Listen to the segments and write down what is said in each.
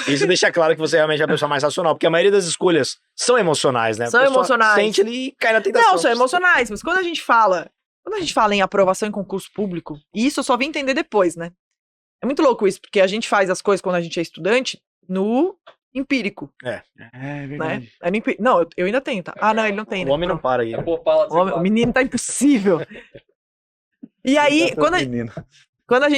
Isso deixa claro que você realmente é a pessoa mais racional, porque a maioria das escolhas são emocionais, né? São A pessoa emocionais. sente ali e cai na tentação. Não, são emocionais, mas quando a gente fala em aprovação em concurso público, e isso eu só vim entender depois, né? É muito louco isso, porque a gente faz as coisas quando a gente é estudante no empírico, É né? verdade. É no não, eu ainda tenho, tá? Ah, não, ele não tem, O né? homem não para aí. né? O menino tá impossível. E aí, quando a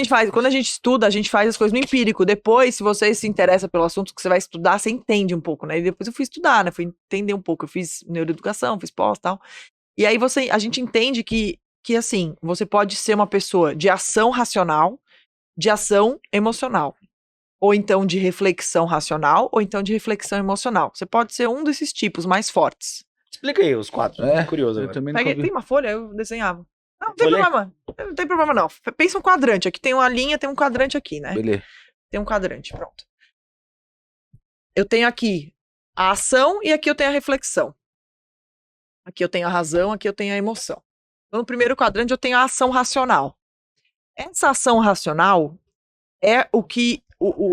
gente estuda, a gente faz as coisas no empírico. Depois, se você se interessa pelo assunto que você vai estudar, você entende um pouco, né? E depois eu fui estudar, né? Fui entender um pouco. Eu fiz neuroeducação, fiz pós e tal. E aí a gente entende que assim, você pode ser uma pessoa de ação racional, de ação emocional. Ou então de reflexão racional, ou então de reflexão emocional. Você pode ser um desses tipos mais fortes. Explica aí os 4. Curioso Eu agora. também nunca Peguei, vi. tem uma folha, eu desenhava. Não tem Folha? problema. Não tem problema, não. Pensa um quadrante. Aqui tem uma linha, tem um quadrante aqui, né? Beleza. Tem um quadrante, pronto. Eu tenho aqui a ação e aqui eu tenho a reflexão. Aqui eu tenho a razão, aqui eu tenho a emoção. Então, no primeiro quadrante eu tenho a ação racional. Essa ação racional é o que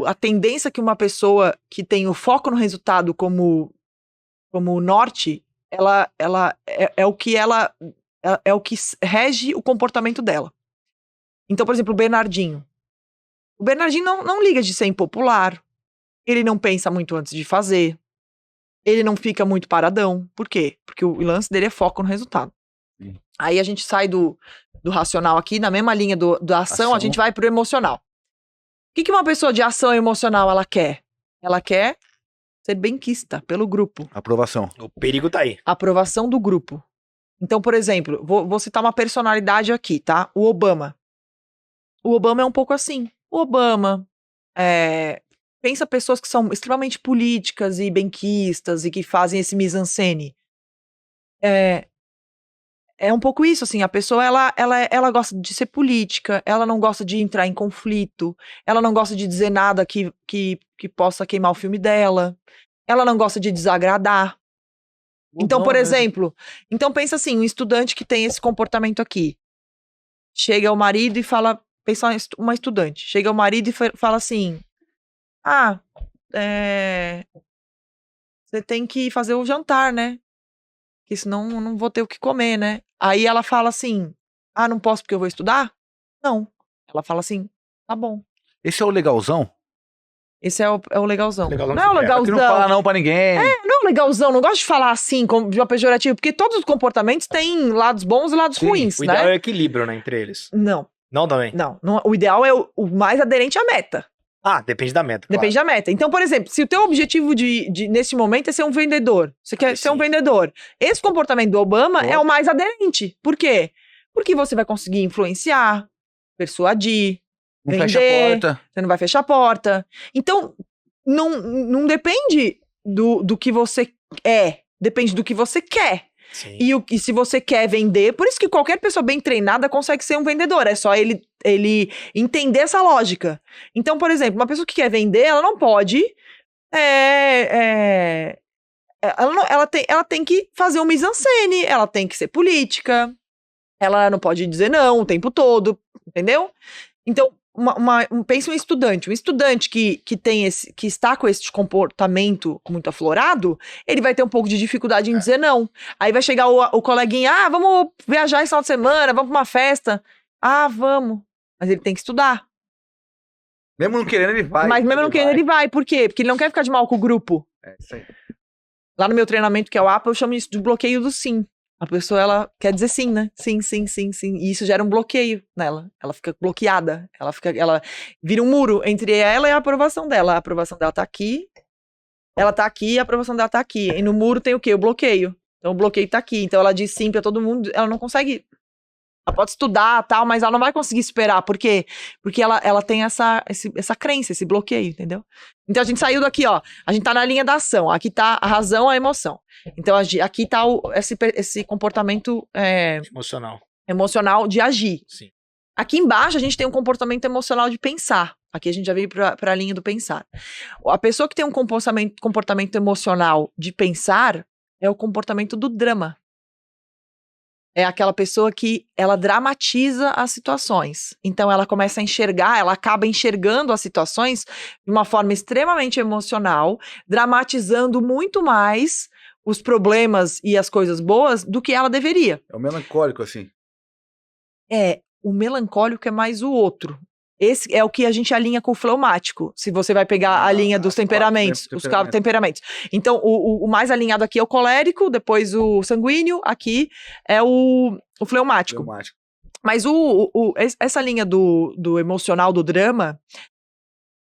a tendência que uma pessoa que tem o foco no resultado como norte, ela é o que é o que rege o comportamento dela. Então, por exemplo, o Bernardinho. O Bernardinho não liga de ser impopular. Ele não pensa muito antes de fazer. Ele não fica muito paradão. Por quê? Porque o lance dele é foco no resultado. Sim. Aí a gente sai do racional aqui, na mesma linha da ação, a gente vai pro emocional. O que uma pessoa de ação emocional ela quer? Ela quer ser benquista pelo grupo. Aprovação. O perigo tá aí. Aprovação do grupo. Então, por exemplo, vou citar uma personalidade aqui, tá? O Obama. O Obama é um pouco assim. O Obama pensa pessoas que são extremamente políticas e benquistas e que fazem esse mise-en-scène. É um pouco isso, assim, a pessoa, ela gosta de ser política, ela não gosta de entrar em conflito, ela não gosta de dizer nada que possa queimar o filme dela, ela não gosta de desagradar. Então, por exemplo, pensa assim, um estudante que tem esse comportamento aqui, chega ao marido e fala, pensa uma estudante, chega ao marido e fala assim, você tem que fazer o jantar, né? Porque senão eu não vou ter o que comer, né? Aí ela fala assim, não posso porque eu vou estudar? Não. Ela fala assim, tá bom. Esse é o legalzão? Esse é o legalzão. Legalzão Não é o que é. legalzão. Que não fala não pra ninguém. Não é o legalzão, não gosto de falar assim, de uma pejorativa, porque todos os comportamentos têm lados bons e lados ruins, O ideal né? é o equilíbrio, né, entre eles. Não, Não também? não. O ideal é o mais aderente à meta. Depende da meta. Depende da meta. Então, por exemplo, se o teu objetivo nesse momento é ser um vendedor, você quer ser um vendedor, esse comportamento do Obama é o mais aderente. Por quê? Porque você vai conseguir influenciar, persuadir, Não vender, fecha a porta. você não vai fechar a porta. Então, não depende do que você depende do que você quer. Sim. E se você quer vender, por isso que qualquer pessoa bem treinada consegue ser um vendedor, é só ele entender essa lógica. Então, por exemplo, uma pessoa que quer vender, ela não pode ela tem que fazer um mise-en-scène, ela tem que ser política, ela não pode dizer não o tempo todo, entendeu? Então, pensa um estudante que está com esse comportamento muito aflorado, ele vai ter um pouco de dificuldade em dizer não. Aí vai chegar o coleguinha, vamos viajar esse final de semana, vamos pra uma festa. Vamos. Mas ele tem que estudar. Mesmo não querendo, ele vai. Mas mesmo não querendo, ele vai. Por quê? Porque ele não quer ficar de mal com o grupo. É isso aí. Lá no meu treinamento, que é o APA, eu chamo isso de bloqueio do sim. A pessoa, ela quer dizer sim, né? Sim, sim, sim, sim. E isso gera um bloqueio nela. Ela fica bloqueada. Ela vira um muro entre ela e a aprovação dela. A aprovação dela tá aqui, ela tá aqui e a aprovação dela tá aqui. E no muro tem o quê? O bloqueio. Então o bloqueio tá aqui. Então ela diz sim pra todo mundo, ela não consegue. Ela pode estudar tal, mas ela não vai conseguir esperar. Por quê? Porque ela tem essa crença, esse bloqueio, entendeu? Então a gente saiu daqui, ó. A gente tá na linha da ação. Aqui tá a razão, a emoção. Então aqui tá esse comportamento emocional de agir. Sim. Aqui embaixo a gente tem um comportamento emocional de pensar. Aqui a gente já veio pra linha do pensar. A pessoa que tem um comportamento emocional de pensar é o comportamento do drama. é aquela pessoa que ela dramatiza as situações. Então, ela começa a enxergar, ela acaba enxergando as situações de uma forma extremamente emocional, dramatizando muito mais os problemas e as coisas boas do que ela deveria. É o melancólico, assim. O melancólico é mais o outro. Esse é o que a gente alinha com o fleumático. Se você vai pegar a linha dos temperamentos, os 4 temperamentos. Então, o mais alinhado aqui é o colérico, depois o sanguíneo, aqui é o fleumático. Mas essa linha do emocional, do drama,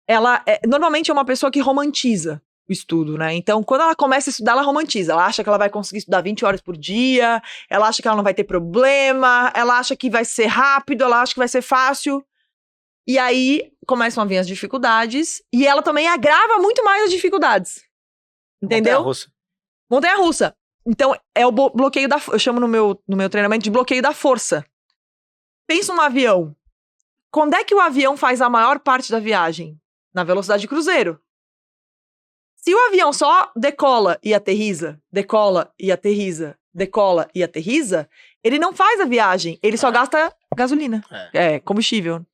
ela normalmente é uma pessoa que romantiza o estudo, né? Então, quando ela começa a estudar, ela romantiza. Ela acha que ela vai conseguir estudar 20 horas por dia, ela acha que ela não vai ter problema, ela acha que vai ser rápido, ela acha que vai ser fácil. E aí, começam a vir as dificuldades, e ela também agrava muito mais as dificuldades. Entendeu? Montanha-russa. Então, é o bloqueio eu chamo no meu treinamento de bloqueio da força. Pensa num avião. Quando é que o avião faz a maior parte da viagem? Na velocidade de cruzeiro. Se o avião só decola e aterriza, decola e aterriza, decola e aterriza, ele não faz a viagem, ele só gasta gasolina, combustível.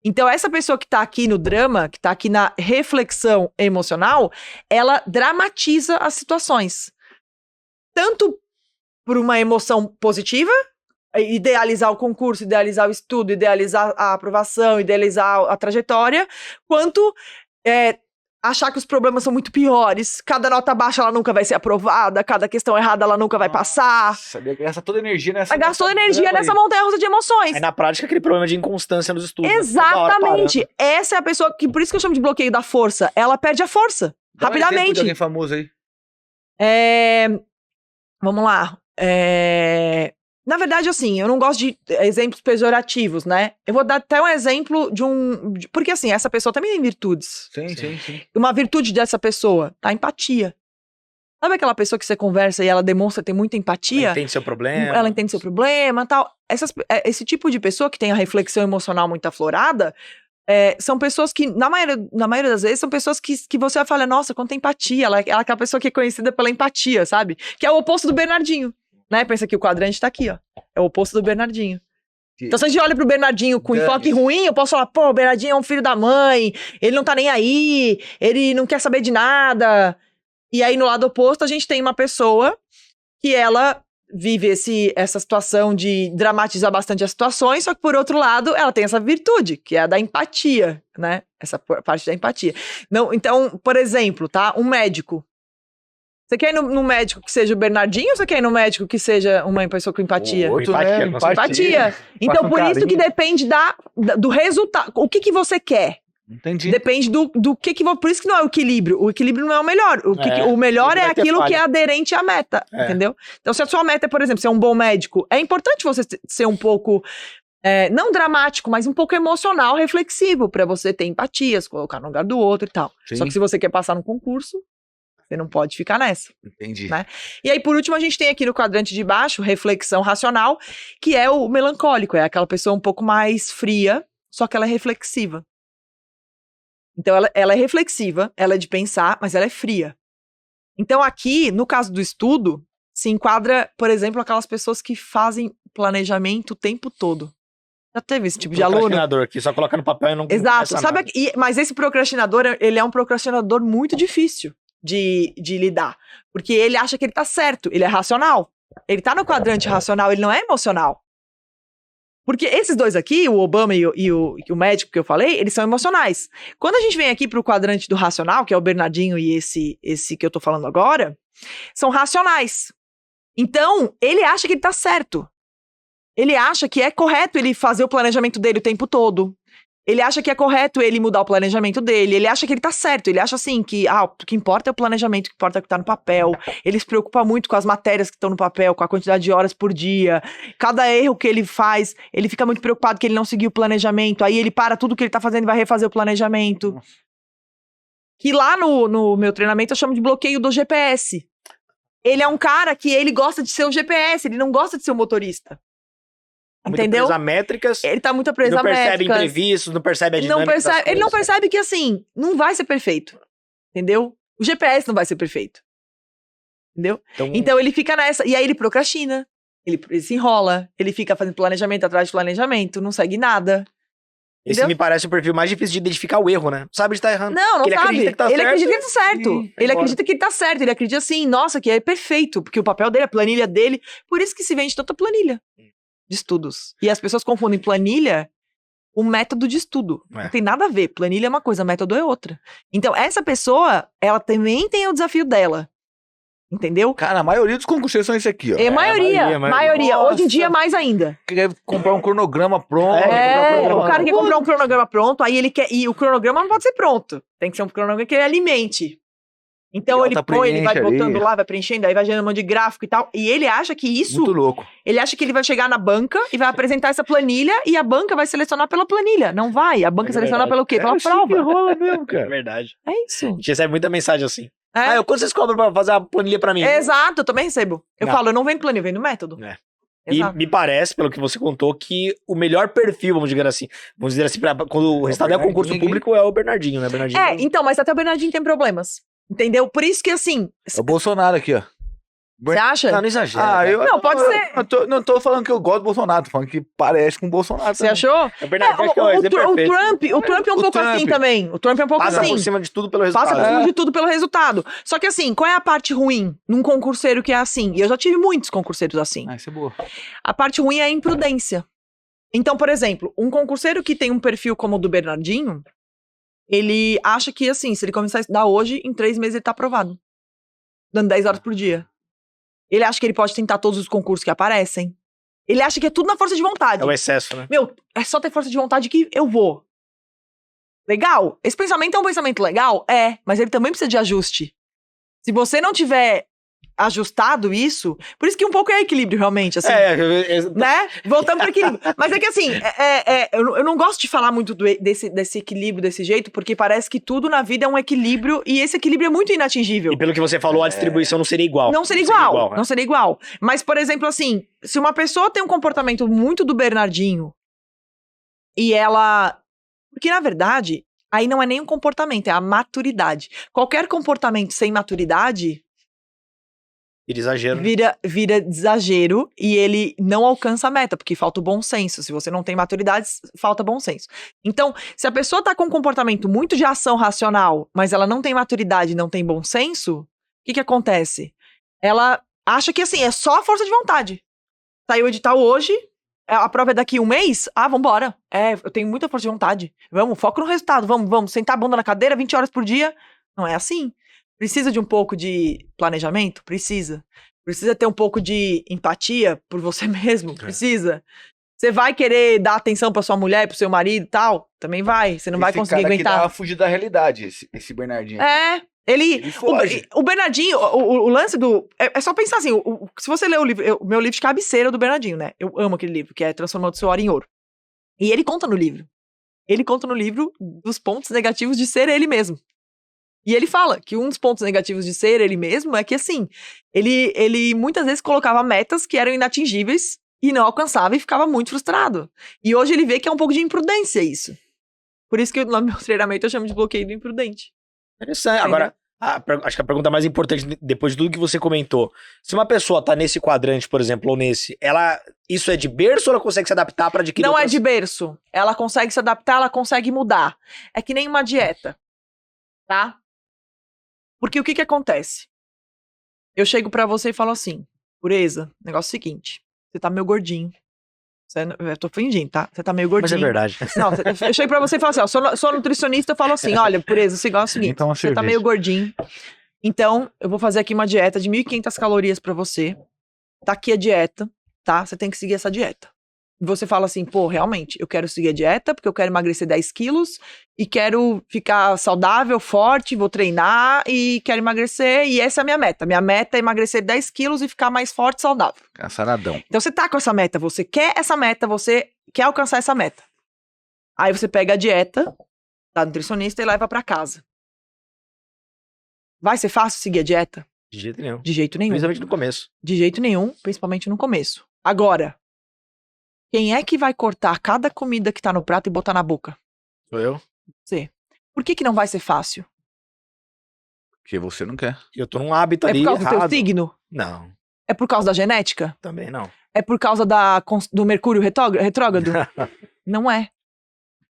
Então, essa pessoa que tá aqui no drama, que tá aqui na reflexão emocional, ela dramatiza as situações. Tanto por uma emoção positiva, idealizar o concurso, idealizar o estudo, idealizar a aprovação, idealizar a trajetória, quanto achar que os problemas são muito piores, cada nota baixa ela nunca vai ser aprovada, cada questão errada ela nunca vai passar. Gasta toda a energia nessa... Gastou energia nessa montanha-russa de emoções. Aí na prática aquele problema de inconstância nos estudos. Exatamente. Essa é a pessoa que, por isso que eu chamo de bloqueio da força, ela perde a força, rapidamente. Um exemplo de alguém famoso aí. Vamos lá. Na verdade, assim, eu não gosto de exemplos pejorativos, né? Eu vou dar até um exemplo porque, assim, essa pessoa também tem virtudes. Sim. Uma virtude dessa pessoa, a empatia. Sabe aquela pessoa que você conversa e ela demonstra ter muita empatia? Ela entende seu problema. Ela entende seu problema e tal. Esse tipo de pessoa que tem a reflexão emocional muito aflorada, são pessoas que, na maioria das vezes, são pessoas que você vai falar, nossa, quanta empatia. Ela é aquela pessoa que é conhecida pela empatia, sabe? Que é o oposto do Bernardinho. Né? Pensa que o quadrante tá aqui, ó. É o oposto do Bernardinho. Então, se a gente olha pro Bernardinho com enfoque ruim, eu posso falar, pô, o Bernardinho é um filho da mãe, ele não tá nem aí, ele não quer saber de nada. E aí, no lado oposto, a gente tem uma pessoa que ela vive essa situação de dramatizar bastante as situações, só que, por outro lado, ela tem essa virtude, que é a da empatia, né? Essa parte da empatia. Não, então, por exemplo, tá? Um médico. Você quer ir no médico que seja o Bernardinho ou você quer ir no médico que seja uma pessoa com empatia? Empatia. Então, por isso que depende do resultado. O que você quer? Entendi. Depende do que... Por isso que não é o equilíbrio. O equilíbrio não é o melhor. O melhor é aquilo que é aderente à meta. Entendeu? Então, se a sua meta é, por exemplo, ser um bom médico, é importante você ser um pouco... não dramático, mas um pouco emocional, reflexivo, pra você ter empatia, se colocar no lugar do outro e tal. Sim. Só que se você quer passar no concurso... Você não pode ficar nessa. Entendi. Né? E aí, por último, a gente tem aqui no quadrante de baixo, reflexão racional, que é o melancólico. É aquela pessoa um pouco mais fria, só que ela é reflexiva. Então, ela é reflexiva, ela é de pensar, mas ela é fria. Então, aqui, no caso do estudo, se enquadra, por exemplo, aquelas pessoas que fazem planejamento o tempo todo. Já teve esse tipo de aluno? Procrastinador que só coloca no papel e não Exato. Mas esse procrastinador, ele é um procrastinador muito difícil de lidar, porque ele acha que ele tá certo, ele é racional, ele tá no quadrante racional, ele não é emocional, porque esses dois aqui, o Obama e o médico que eu falei, eles são emocionais. Quando a gente vem aqui pro quadrante do racional, que é o Bernardinho e esse que eu tô falando agora, são racionais. Então, ele acha que ele tá certo, ele acha que é correto ele fazer o planejamento dele o tempo todo. Ele acha que é correto ele mudar o planejamento dele, ele acha que ele tá certo, ele acha assim que o que importa é o planejamento, o que importa é o que tá no papel, ele se preocupa muito com as matérias que estão no papel, com a quantidade de horas por dia, cada erro que ele faz, ele fica muito preocupado que ele não seguiu o planejamento, aí ele para tudo que ele tá fazendo e vai refazer o planejamento. Que lá no meu treinamento eu chamo de bloqueio do GPS. Ele é um cara que ele gosta de ser o GPS, ele não gosta de ser o motorista. Entendeu? Muito preso a métricas. Ele tá muito preso a métricas. Não percebe imprevistos, não percebe a dinâmica das coisas. Ele não percebe que, assim, não vai ser perfeito. Entendeu? O GPS não vai ser perfeito. Entendeu? Então ele fica nessa. E aí ele procrastina. Ele se enrola, ele fica fazendo planejamento atrás de planejamento, não segue nada. Esse Entendeu? me parece o perfil mais difícil de identificar o erro, né? Não sabe de estar errando. Não Ele sabe. acredita que tá ele certo. acredita que tá certo. Sim, Ele embora. acredita que ele tá certo. Ele acredita assim, nossa, que é perfeito. Porque o papel dele, a planilha dele. Por isso que se vende tanta planilha de estudos. E as pessoas confundem planilha com método de estudo. É. Não tem nada a ver. Planilha é uma coisa, método é outra. Então, essa pessoa, ela também tem o desafio dela. Entendeu? Cara, a maioria dos concurseiros são esse aqui, ó. É maioria. maioria. Hoje em Nossa. dia, mais ainda. Quer comprar um cronograma pronto. O cara quer comprar um cronograma pronto, aí ele quer. E o cronograma não pode ser pronto. Tem que ser um cronograma que ele alimente. Então E ele alta põe, ele vai preenche botando ali. lá, vai preenchendo, aí vai gerando um monte de gráfico e tal. E ele acha que isso. Muito louco. Ele acha que ele vai chegar na banca e vai apresentar essa planilha e a banca vai selecionar pela planilha. Não vai. A banca É seleciona verdade. pelo quê? Pela assim prova. que rola mesmo, É cara. verdade. É isso. A gente recebe muita mensagem assim. É. Quanto vocês cobram pra fazer a planilha pra mim? Exato, eu também recebo. Eu Não. falo, eu não vendo planilha, eu vendo método. É. E Exato. me parece, pelo que você contou, que o melhor perfil, vamos dizer assim, quando o resultado é o concurso Bernardinho. público, é o Bernardinho, né? Bernardinho. É, então, mas até o Bernardinho tem problemas. Entendeu? Por isso que assim. É o Bolsonaro aqui, ó. Você acha? Não, não exagera. Ah, cara. eu Não, pode ser. Não tô falando que eu gosto do Bolsonaro, tô falando que parece com o Bolsonaro. Você também. achou? O Bernardinho acho que é um o exemplo perfeito. Trump é um O pouco Trump. assim também. O Trump é um pouco Passa assim. por cima de tudo pelo Passa resultado. por cima de tudo pelo resultado. Só que assim, qual é a parte ruim num concurseiro que é assim? E eu já tive muitos concurseiros assim. Ah, isso é boa. A parte ruim é a imprudência. Então, por exemplo, um concurseiro que tem um perfil como o do Bernardinho, ele acha que assim, se ele começar a estudar hoje, em 3 meses ele tá aprovado. Dando 10 horas por dia. Ele acha que ele pode tentar todos os concursos que aparecem. Ele acha que é tudo na força de vontade. É o excesso, né? Meu, é só ter força de vontade que eu vou. Legal? Esse pensamento é um pensamento legal? É, mas ele também precisa de ajuste. Se você não tiver ajustado isso, por isso que um pouco é equilíbrio realmente, assim. Né? Voltando para equilíbrio. Mas é que assim, eu não gosto de falar muito desse equilíbrio desse jeito, porque parece que tudo na vida é um equilíbrio e esse equilíbrio é muito inatingível. E pelo que você falou, a distribuição não seria igual. Não seria igual, né? não seria igual. Mas, por exemplo, assim, se uma pessoa tem um comportamento muito do Bernardinho e ela... Porque, na verdade, aí não é nem um comportamento, é a maturidade. Qualquer comportamento sem maturidade Vira exagero. né? vira exagero e ele não alcança a meta, porque falta o bom senso. Se você não tem maturidade, falta bom senso. Então, se a pessoa tá com um comportamento muito de ação racional, mas ela não tem maturidade, não tem bom senso, o que acontece? Ela acha que, assim, é só a força de vontade. Saiu o edital hoje, a prova é daqui 1 mês? Ah, vambora. Eu tenho muita força de vontade. Vamos, foco no resultado. Vamos, sentar a bunda na cadeira 20 horas por dia. Não é assim. Precisa de um pouco de planejamento? Precisa. Precisa ter um pouco de empatia por você mesmo? Precisa. Você vai querer dar atenção pra sua mulher, pro seu marido e tal? Também vai. Você não vai conseguir Esse cara aguentar. aqui dá uma fugida da realidade, esse Bernardinho. Ele foge. o Bernardinho, o lance do... É só pensar assim, se você ler o livro, o meu livro de cabeceira é do Bernardinho, né? Eu amo aquele livro, que é Transformando o Seu Ouro em Ouro. E ele conta no livro. Ele conta no livro dos pontos negativos de ser ele mesmo. E ele fala que um dos pontos negativos de ser ele mesmo é que, assim, ele muitas vezes colocava metas que eram inatingíveis e não alcançava e ficava muito frustrado. E hoje ele vê que é um pouco de imprudência isso. Por isso que no meu treinamento eu chamo de bloqueio do imprudente. Interessante. Agora, acho que a pergunta mais importante, depois de tudo que você comentou, se uma pessoa tá nesse quadrante, por exemplo, ou nesse, isso é de berço ou ela consegue se adaptar pra adquirir Não é outras- de berço. Ela consegue se adaptar, ela consegue mudar. É que nem uma dieta, tá? Porque o que acontece? Eu chego pra você e falo assim, Pureza, negócio é o seguinte, você tá meio gordinho. Eu tô fingindo, tá? Você tá meio Mas gordinho. é verdade. Não, eu chego pra você e falo assim, ó, sou nutricionista, eu falo assim, olha, Pureza, o negócio é o seguinte, Então, uma você tá cerveja. meio gordinho, então eu vou fazer aqui uma dieta de 1.500 calorias pra você, tá aqui a dieta, tá? Você tem que seguir essa dieta. E você fala assim, pô, realmente, eu quero seguir a dieta porque eu quero emagrecer 10 quilos e quero ficar saudável, forte, vou treinar e quero emagrecer e essa é a minha meta. Minha meta é emagrecer 10 quilos e ficar mais forte e saudável. Saradão. Então você tá com essa meta, você quer essa meta, você quer alcançar essa meta. Aí você pega a dieta da nutricionista e leva pra casa. Vai ser fácil seguir a dieta? De jeito nenhum. De jeito nenhum. Principalmente no começo. De jeito nenhum, principalmente no começo. Agora, quem é que vai cortar cada comida que tá no prato e botar na boca? Sou eu. Você. Por que não vai ser fácil? Porque você não quer. Eu tô num hábito É ali por causa do teu errado. signo? Não, É por causa da genética? também não. É por causa do Mercúrio retrógrado? Não é.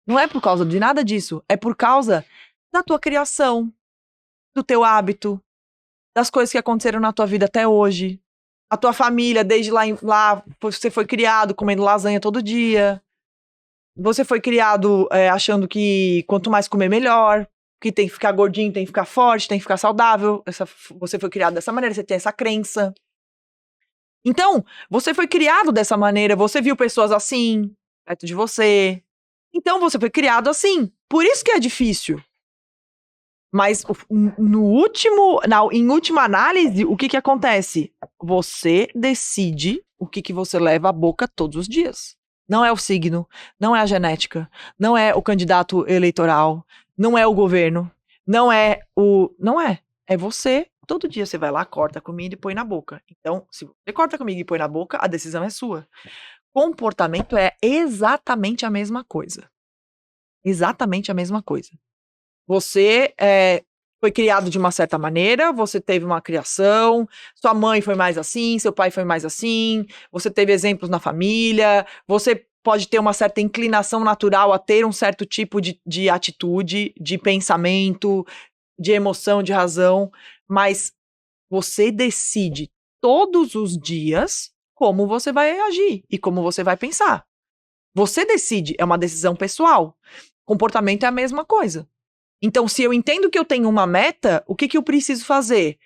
Não é por causa de nada disso. É por causa da tua criação, do teu hábito, das coisas que aconteceram na tua vida até hoje. A tua família, desde lá você foi criado comendo lasanha todo dia. Você foi criado achando que quanto mais comer, melhor. Que tem que ficar gordinho, tem que ficar forte, tem que ficar saudável. Você foi criado dessa maneira, você tem essa crença. Então, você foi criado dessa maneira, você viu pessoas assim, perto de você. Então, você foi criado assim. Por isso que é difícil. Mas, em última análise, o que acontece? Você decide o que você leva à boca todos os dias. Não é o signo, não é a genética, não é o candidato eleitoral, não é o governo, não é. É você. Todo dia você vai lá, corta a comida e põe na boca. Então, se você corta a comida e põe na boca, a decisão é sua. Comportamento é exatamente a mesma coisa. Exatamente a mesma coisa. Você foi criado de uma certa maneira, você teve uma criação, sua mãe foi mais assim, seu pai foi mais assim, você teve exemplos na família, você pode ter uma certa inclinação natural a ter um certo tipo de atitude, de pensamento, de emoção, de razão, mas você decide todos os dias como você vai agir e como você vai pensar. Você decide, é uma decisão pessoal. Comportamento é a mesma coisa. Então, se eu entendo que eu tenho uma meta, o que eu preciso fazer?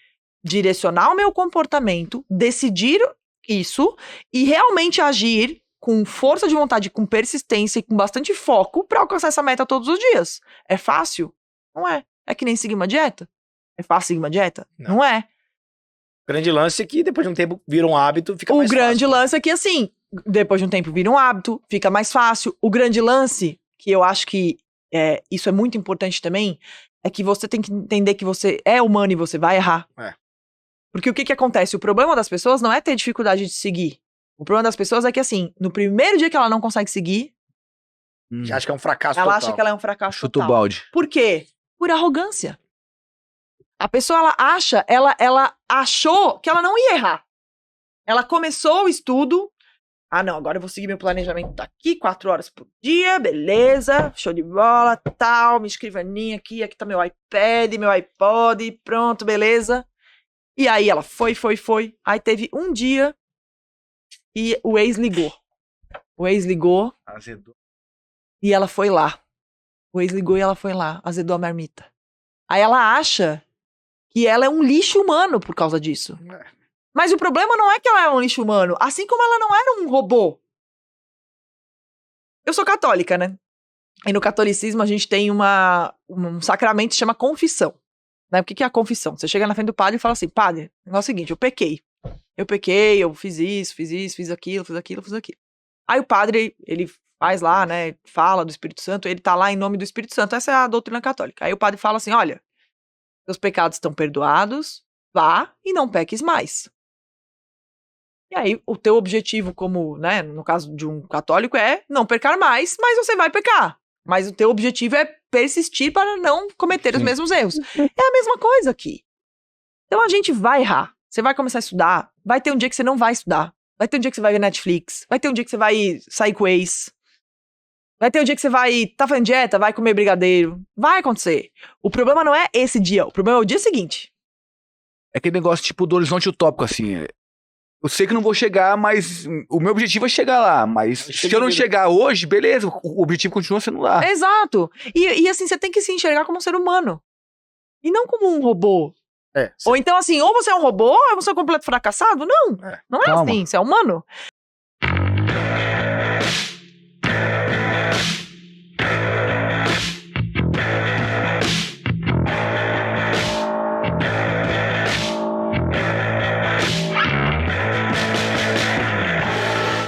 Direcionar o meu comportamento, decidir isso e realmente agir com força de vontade, com persistência e com bastante foco para alcançar essa meta todos os dias. É fácil? Não é. É que nem seguir uma dieta? É fácil seguir uma dieta? Não é. O grande lance é que depois de um tempo vira um hábito, fica mais fácil. O grande lance é que, assim, depois de um tempo vira um hábito, fica mais fácil. O grande lance, que eu acho que isso é muito importante também, é que você tem que entender que você é humano e você vai errar. Porque o que acontece? O problema das pessoas não é ter dificuldade de seguir. O problema das pessoas é que, assim, no primeiro dia que ela não consegue seguir, já acha que é um fracasso ela total. acha que ela é um fracasso Chuta o total. balde. Por quê? Por arrogância. A pessoa, ela achou que ela não ia errar. Ela começou o estudo. Ah, não, agora eu vou seguir meu planejamento daqui, 4 horas por dia, beleza, show de bola, tal, minha escrivaninha aqui tá meu iPad, meu iPod, pronto, beleza. E aí ela foi. Aí teve um dia e o ex ligou. Azedou. E ela foi lá. O ex ligou e ela foi lá, azedou a marmita. Aí ela acha que ela é um lixo humano por causa disso. Mas o problema não é que ela é um lixo humano, assim como ela não era um robô. Eu sou católica, né? E no catolicismo a gente tem um sacramento que se chama confissão. Né? O que é a confissão? Você chega na frente do padre e fala assim, padre, o negócio é o seguinte, eu pequei, eu fiz isso, fiz aquilo. Aí o padre, ele faz lá, né, fala do Espírito Santo, ele tá lá em nome do Espírito Santo, essa é a doutrina católica. Aí o padre fala assim, olha, seus pecados estão perdoados, vá e não peques mais. E aí, o teu objetivo como, né, no caso de um católico é não pecar mais, mas você vai pecar. Mas o teu objetivo é persistir para não cometer os mesmos erros. É a mesma coisa aqui. Então a gente vai errar. Você vai começar a estudar, vai ter um dia que você não vai estudar. Vai ter um dia que você vai ver Netflix, vai ter um dia que você vai sair com o ex. Vai ter um dia que você tá fazendo dieta, vai comer brigadeiro. Vai acontecer. O problema não é esse dia, o problema é o dia seguinte. É aquele negócio tipo do horizonte utópico, assim. Eu sei que não vou chegar, mas o meu objetivo é chegar lá. Mas se eu não chegar hoje, beleza, o objetivo continua sendo lá. Exato. E assim, você tem que se enxergar como um ser humano. E não como um robô. Ou então assim, ou você é um robô, ou você é um completo fracassado. Não, não é Calma. assim, você é humano.